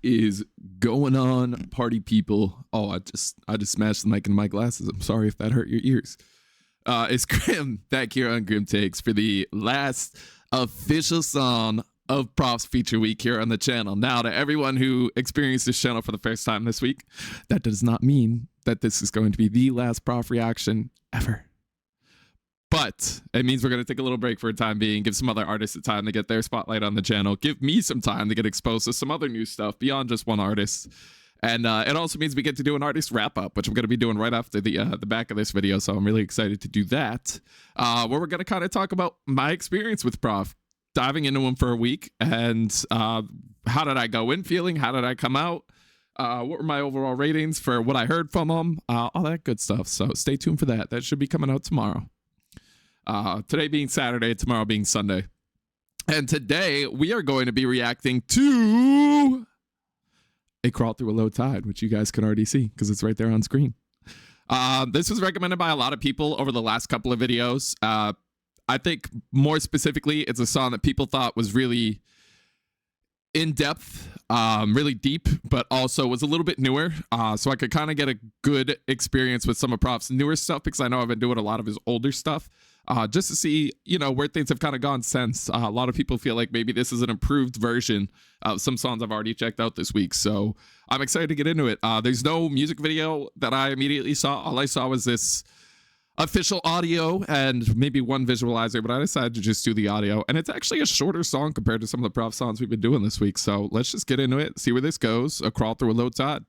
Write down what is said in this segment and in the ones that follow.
is going on, party people? Oh, I just smashed the mic in my glasses. I'm sorry if that hurt your ears. It's Grim back here on Grim Takes for the last official song of Prof's Feature Week here on the channel. Now, to everyone who experienced this channel for the first time this week, that does not mean that this is going to be the last Prof reaction ever. But it means we're going to take a little break for a time being, give some other artists a time to get their spotlight on the channel, give me some time to get exposed to some other new stuff beyond just one artist. And it also means we get to do an artist wrap-up, which I'm going to be doing right after the back of this video, so I'm really excited to do that, where we're going to kind of talk about my experience with Prof, diving into him for a week, and how did I go in feeling, how did I come out, what were my overall ratings for what I heard from him, all that good stuff. So stay tuned for that. That should be coming out tomorrow. Today being Saturday, tomorrow being Sunday. And today we are going to be reacting to A Crawl Through a Low Tide, which you guys can already see because it's right there on screen. This was recommended by a lot of people over the last couple of videos. I think more specifically, it's a song that people thought was really in depth, really deep, but also was a little bit newer. So I could kind of get a good experience with some of Prof's newer stuff because I know I've been doing a lot of his older stuff. Just to see, you know, where things have kind of gone since. A lot of people feel like maybe this is an improved version of some songs I've already checked out this week. So I'm excited to get into it. There's no music video that I immediately saw. All I saw was this official audio and maybe one visualizer, but I decided to just do the audio. And it's actually a shorter song compared to some of the Prof songs we've been doing this week. So let's just get into it, see where this goes. A Crawl Through a Low Tide.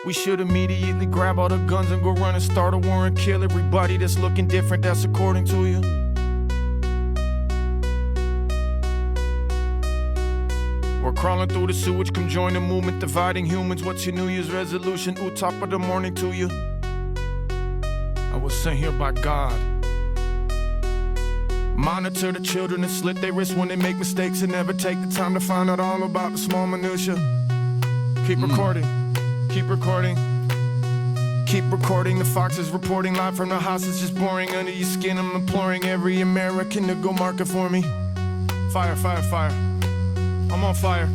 We should immediately grab all the guns and go run and start a war and kill everybody that's looking different, that's according to you. We're crawling through the sewage, come join the movement, dividing humans. What's your New Year's resolution? Ooh, top of the morning to you. I was sent here by God. Monitor the children and slit their wrists when they make mistakes and never take the time to find out all about the small minutia. Keep recording. Keep recording. Keep recording. The foxes reporting live from the house. It's just boring under your skin. I'm imploring every American to go mark it for me. Fire, fire, fire. I'm on fire.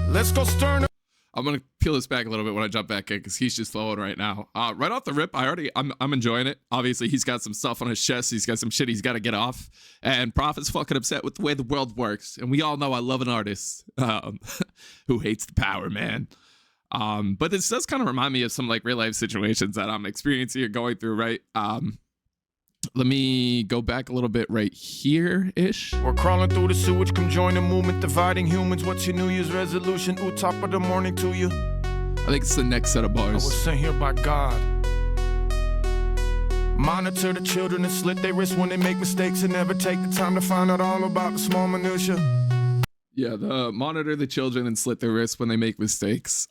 Let's go stern. I'm gonna peel this back a little bit when I jump back in because he's just flowing right now. Right off the rip, I'm enjoying it. Obviously, he's got some stuff on his chest. He's got some shit he's got to get off. And Prof is fucking upset with the way the world works. And we all know I love an artist who hates the power, man. But this does kind of remind me of some like real life situations that I'm experiencing or going through, right? Let me go back a little bit right here-ish. We're crawling through the sewage, come join the movement, dividing humans. What's your New Year's resolution? Ooh, top of the morning to you. I think it's the next set of bars. I was sent here by God. Monitor the children and slit their wrists when they make mistakes and never take the time to find out all about the small minutia. Yeah, monitor the children and slit their wrists when they make mistakes.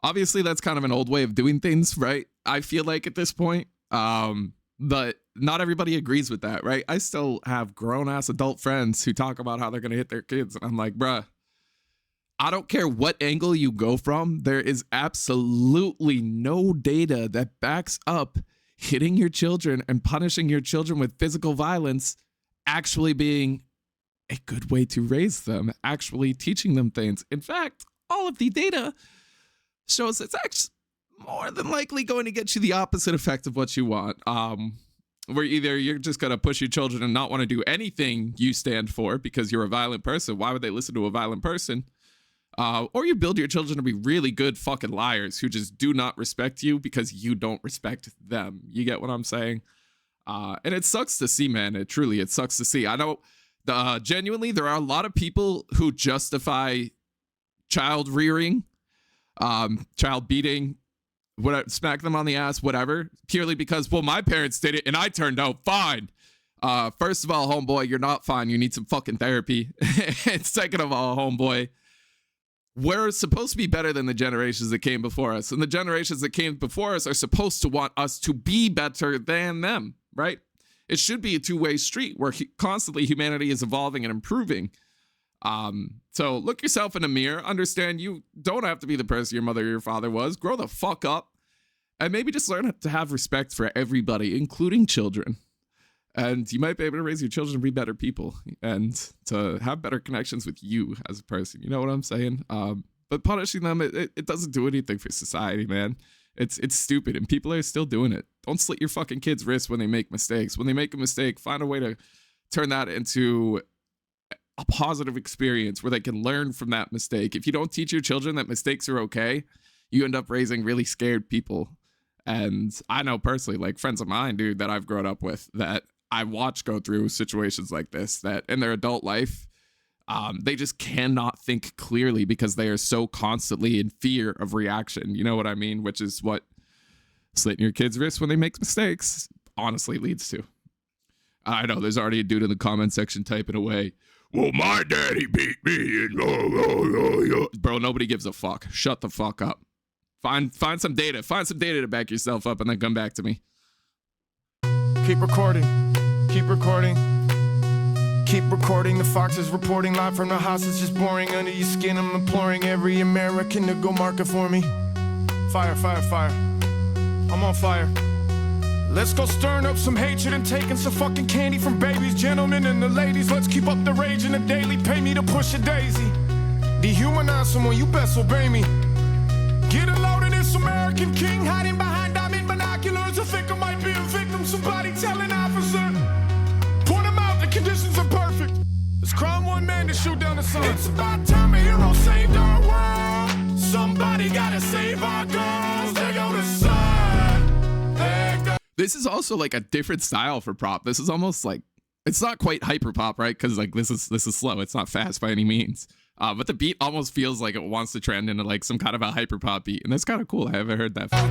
Obviously, that's kind of an old way of doing things, right? I feel like at this point. But not everybody agrees with that, right? I still have grown-ass adult friends who talk about how they're going to hit their kids. And I'm like, bruh, I don't care what angle you go from. There is absolutely no data that backs up hitting your children and punishing your children with physical violence actually being a good way to raise them, actually teaching them things. In fact, all of the data shows it's actually more than likely going to get you the opposite effect of what you want. Where either you're just going to push your children and not want to do anything you stand for because you're a violent person. Why would they listen to a violent person? Or you build your children to be really good fucking liars who just do not respect you because you don't respect them. You get what I'm saying? And it sucks to see, man. It sucks to see. I know genuinely there are a lot of people who justify child rearing, child beating, smack them on the ass, whatever, purely because, well, my parents did it and I turned out fine. First of all, homeboy, you're not fine. You need some fucking therapy. And second of all, homeboy, we're supposed to be better than the generations that came before us. And the generations that came before us are supposed to want us to be better than them, right? It should be a two-way street where constantly humanity is evolving and improving. So look yourself in the mirror, understand you don't have to be the person your mother or your father was. Grow the fuck up And maybe just learn to have respect for everybody, including children. And you might be able to raise your children to be better people and to have better connections with you as a person. You know what I'm saying? But punishing them, it doesn't do anything for society, man. It's stupid, and people are still doing it. Don't slit your fucking kids' wrists when they make mistakes. When they make a mistake, find a way to turn that into a positive experience where they can learn from that mistake. If you don't teach your children that mistakes are okay, you end up raising really scared people. And I know personally, like friends of mine, dude, that I've grown up with that I watch go through situations like this, that in their adult life, they just cannot think clearly because they are so constantly in fear of reaction. You know what I mean? Which is what slitting your kids' wrists when they make mistakes honestly leads to. I know there's already a dude in the comment section typing away, well, my daddy beat me. And bro, nobody gives a fuck. Shut the fuck up. Find some data. Find some data to back yourself up and then come back to me. Keep recording. Keep recording. Keep recording. The fox is reporting live from the house. It's just boring under your skin. I'm imploring every American to go mark it for me. Fire, fire, fire. I'm on fire. Let's go stirring up some hatred and taking some fucking candy from babies, gentlemen and the ladies. Let's keep up the rage in the daily. Pay me to push a daisy. Dehumanize someone, you best obey me. Get a load of this American king hiding behind diamond binoculars. I think I might be a victim. Somebody tell an officer. Point him out, the conditions are perfect. It's crime one man to shoot down the sun. It's about time a hero saved our world. Somebody gotta save our girls. They go to sun. They go. This is also like a different style for prop. This is almost like, it's not quite hyper pop, right? Because like this is slow. It's not fast by any means. But the beat almost feels like it wants to trend into like some kind of a hyper pop beat, and that's kind of cool. I haven't heard that before.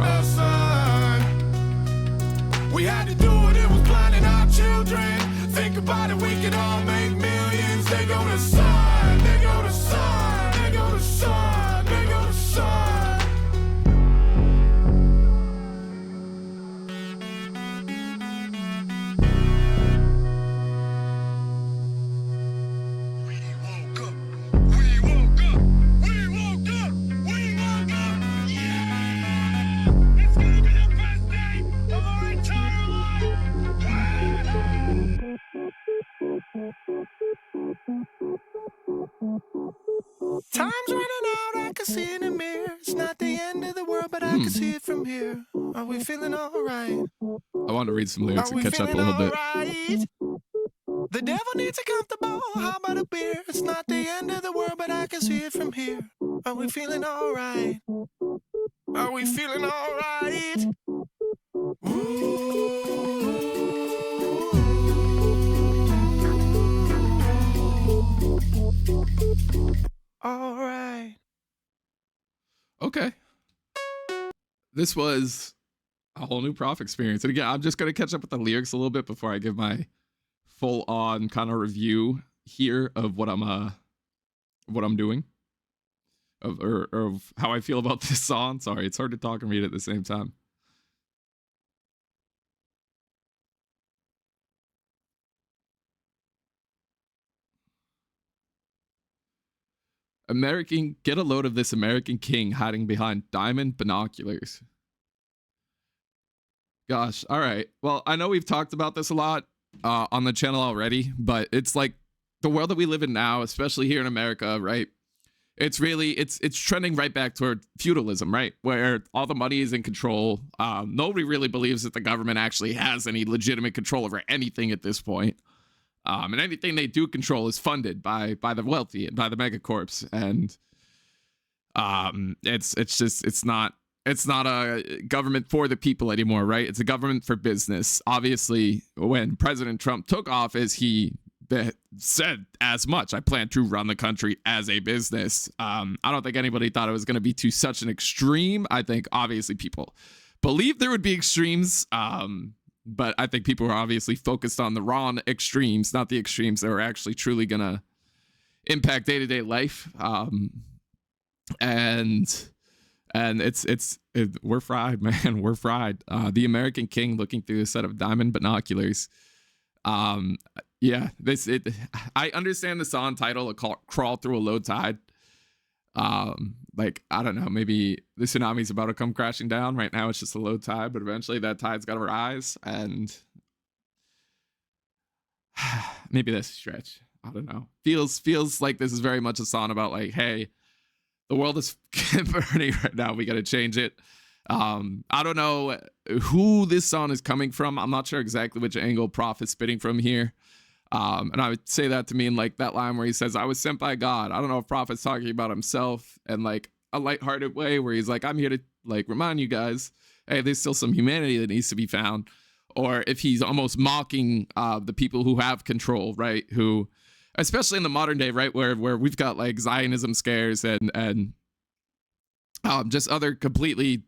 We had to do it. It was blinding our children. Think about it. We can all make millions. They go to sun. They go to sun. They go to sun. They go to sun. Time's running out, I can see it in the mirror. It's not the end of the world, but I can see it from here. Are we feeling alright? I want to read some lyrics and catch up a little bit. Right? The devil needs a comfortable. How about a beer? It's not the end of the world, but I can see it from here. Are we feeling alright? Are we feeling alright? All right. Okay. This was a whole new Prof experience. And again, I'm just going to catch up with the lyrics a little bit before I give my full on kind of review here of what I'm doing of how I feel about this song. Sorry, it's hard to talk and read at the same time. Get a load of this American king hiding behind diamond binoculars. Gosh, all right. Well, I know we've talked about this a lot on the channel already, but it's like the world that we live in now, especially here in America, right? It's really, it's trending right back toward feudalism, right? Where all the money is in control. Nobody really believes that the government actually has any legitimate control over anything at this point. And anything they do control is funded by the wealthy and by the megacorps. And it's not a government for the people anymore, right? It's a government for business. Obviously, when President Trump took office, he said as much. I plan to run the country as a business. I don't think anybody thought it was going to be to such an extreme. I think obviously people believed there would be extremes. But I think people are obviously focused on the wrong extremes, not the extremes that are actually truly going to impact day-to-day life. And we're fried, man. We're fried. The American king looking through a set of diamond binoculars. Yeah, I understand the song title, A Crawl Through a Low Tide. Like, I don't know, maybe the tsunami's about to come crashing down. Right now it's just a low tide, but eventually that tide's got to rise, and maybe that's a stretch. I don't know. Feels like this is very much a song about like, hey, the world is burning right now. We got to change it. I don't know who this song is coming from. I'm not sure exactly which angle Prof is spitting from here. And I would say that to mean like that line where he says, I was sent by God. I don't know if Prof is talking about himself and like a lighthearted way where he's like, I'm here to like remind you guys, hey, there's still some humanity that needs to be found. Or if he's almost mocking the people who have control, right? Who, especially in the modern day, right, where we've got like Zionism scares and just other completely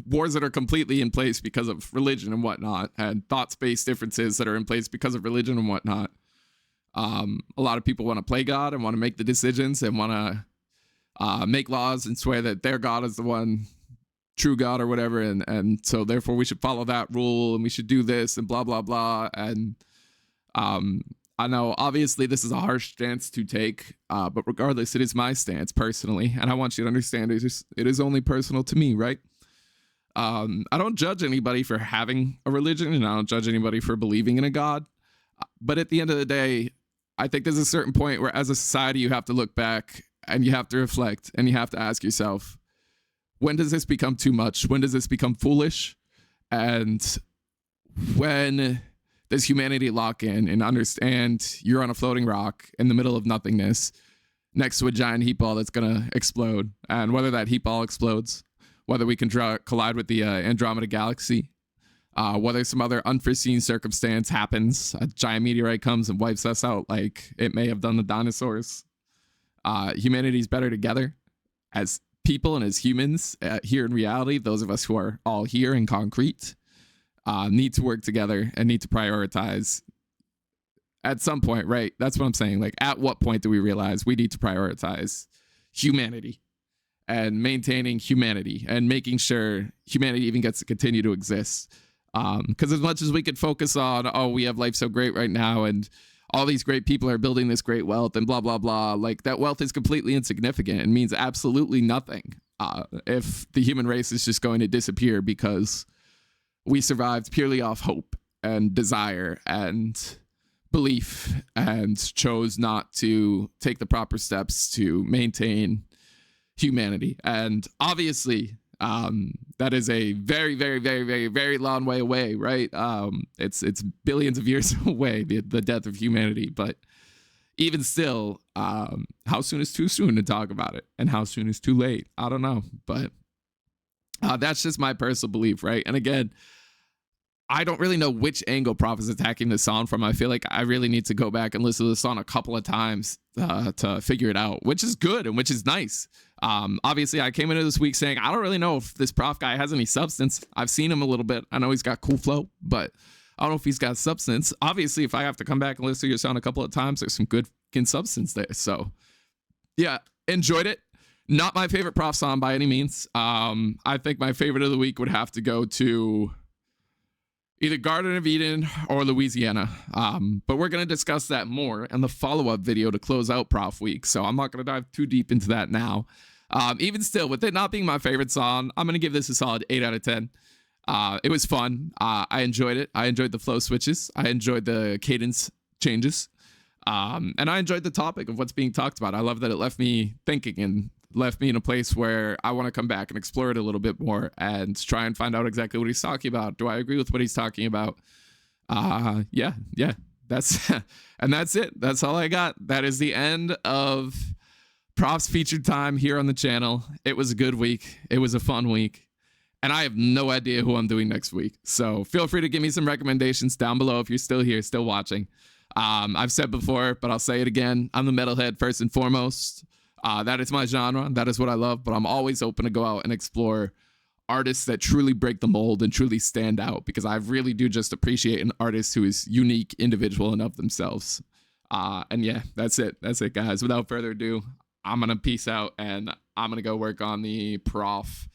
wars that are completely in place because of religion and whatnot, and thought-based differences that are in place because of religion and whatnot. A lot of people want to play God and want to make the decisions and want to make laws and swear that their God is the one true God or whatever, and so therefore we should follow that rule and we should do this and blah blah blah. And I know obviously this is a harsh stance to take, but regardless, it is my stance personally, and I want you to understand it is only personal to me, right? I don't judge anybody for having a religion, and I don't judge anybody for believing in a God, but at the end of the day, I think there's a certain point where as a society you have to look back and you have to reflect and you have to ask yourself, when does this become too much? When does this become foolish? And when does humanity lock in and understand you're on a floating rock in the middle of nothingness next to a giant heat ball that's going to explode? And whether that heat ball explodes, whether we can collide with the Andromeda galaxy, whether some other unforeseen circumstance happens, a giant meteorite comes and wipes us out like it may have done the dinosaurs. Humanity's better together as people and as humans here in reality. Those of us who are all here in concrete need to work together and need to prioritize at some point, right? That's what I'm saying. Like, at what point do we realize we need to prioritize humanity and maintaining humanity and making sure humanity even gets to continue to exist? Because as much as we could focus on, oh, we have life so great right now and all these great people are building this great wealth and blah, blah, blah, like that wealth is completely insignificant and means absolutely nothing if the human race is just going to disappear because we survived purely off hope and desire and belief and chose not to take the proper steps to maintain humanity. And obviously, that is a very, very, very, very, very long way away, right? It's billions of years away, the death of humanity. But even still, how soon is too soon to talk about it? And how soon is too late? I don't know. But that's just my personal belief, right? And again, I don't really know which angle Prof is attacking this song from. I feel like I really need to go back and listen to the song a couple of times to figure it out, which is good and which is nice. Obviously, I came into this week saying, I don't really know if this Prof guy has any substance. I've seen him a little bit. I know he's got cool flow, but I don't know if he's got substance. Obviously, if I have to come back and listen to your sound a couple of times, there's some good fucking substance there. So, yeah, enjoyed it. Not my favorite Prof song by any means. I think my favorite of the week would have to go to either Garden of Eden or Louisiana. But we're going to discuss that more in the follow-up video to close out Prof Week. So I'm not going to dive too deep into that now. Even still, with it not being my favorite song, I'm going to give this a solid 8 out of 10. It was fun. I enjoyed it. I enjoyed the flow switches. I enjoyed the cadence changes. And I enjoyed the topic of what's being talked about. I love that it left me thinking and left me in a place where I want to come back and explore it a little bit more and try and find out exactly what he's talking about. Do I agree with what he's talking about? Yeah, that's, and that's it. That's all I got. That is the end of Prof's featured time here on the channel. It was a good week. It was a fun week. And I have no idea who I'm doing next week. So feel free to give me some recommendations down below if you're still here, still watching. I've said before, but I'll say it again. I'm the metalhead first and foremost. That is my genre. That is what I love. But I'm always open to go out and explore artists that truly break the mold and truly stand out, because I really do just appreciate an artist who is unique, individual, and of themselves. And yeah, that's it. That's it, guys. Without further ado, I'm going to peace out and I'm going to go work on the Prof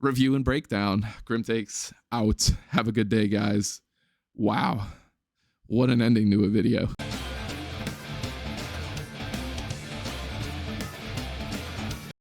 review and breakdown. Grim Takes out. Have a good day, guys. Wow. What an ending to a video.